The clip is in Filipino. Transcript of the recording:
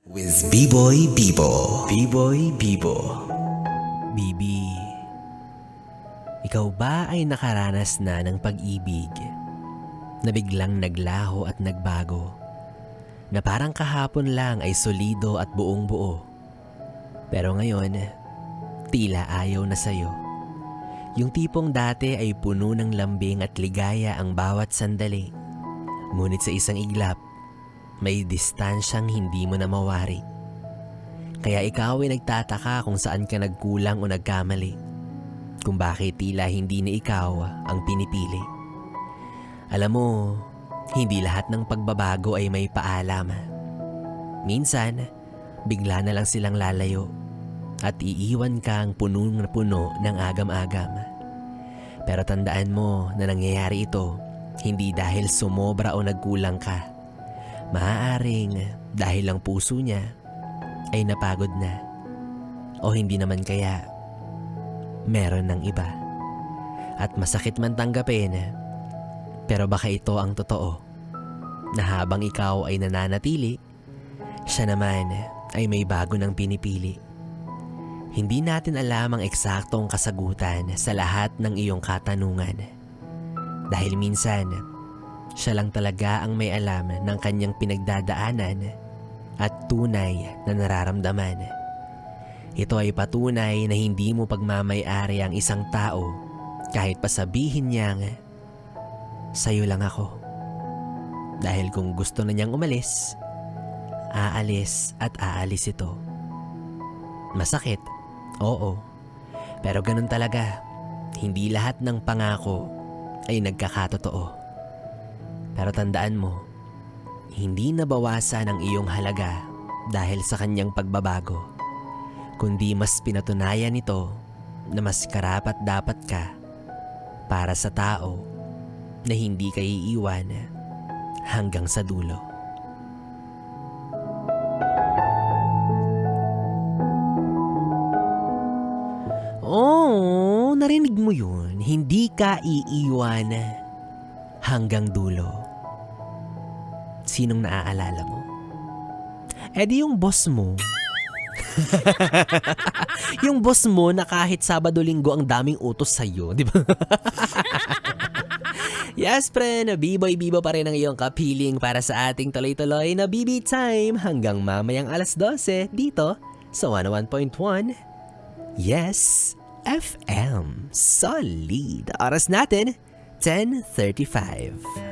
With B-Boy Bibo. B-Boy Bibo. Bibi, ikaw ba ay nakaranas na ng pag-ibig na biglang naglaho at nagbago, na parang kahapon lang ay solido at buong buo, pero ngayon tila ayaw na sa'yo? Yung tipong dati ay puno ng lambing at ligaya ang bawat sandali, ngunit sa isang iglap may distansyang hindi mo na mawari. Kaya ikaw ay nagtataka kung saan ka nagkulang o nagkamali, kung bakit tila hindi na ikaw ang pinipili. Alam mo, hindi lahat ng pagbabago ay may paalam. Minsan, bigla na lang silang lalayo at iiwan kang punong na puno ng agam-agam. Pero tandaan mo na nangyayari ito hindi dahil sumobra o nagkulang ka. Maaaring dahil ang puso niya ay napagod na, o hindi naman kaya meron ng iba. At masakit man tanggapin, pero baka ito ang totoo, na habang ikaw ay nananatili, siya naman ay may bago ng pinipili. Hindi natin alam ang eksaktong kasagutan sa lahat ng iyong katanungan, dahil minsan siya lang talaga ang may alam ng kanyang pinagdadaanan at tunay na nararamdaman. Ito ay patunay na hindi mo pagmamay-ari ang isang tao kahit pasabihin niyang, "Sa'yo lang ako." Dahil kung gusto na niyang umalis, aalis at aalis ito. Masakit, oo. Pero ganun talaga, hindi lahat ng pangako ay nagkakatotoo. Pero tandaan mo, hindi nabawasan ang iyong halaga dahil sa kanyang pagbabago, kundi mas pinatunayan nito na mas karapat-dapat ka para sa tao na hindi ka iiwan hanggang sa dulo. Oh, narinig mo yun? Hindi ka iiwan hanggang dulo. Sinong naaalala mo? Di yung boss mo. Yung boss mo na kahit Sabado-Linggo ang daming utos sa'yo, di ba? Yes, pre, na B-Boy Bibo pa rin ang iyong kapiling para sa ating tuloy-tuloy na BB Time hanggang mamayang alas 12 dito sa 101.1 Yes FM. Solid. Oras natin, 10:35.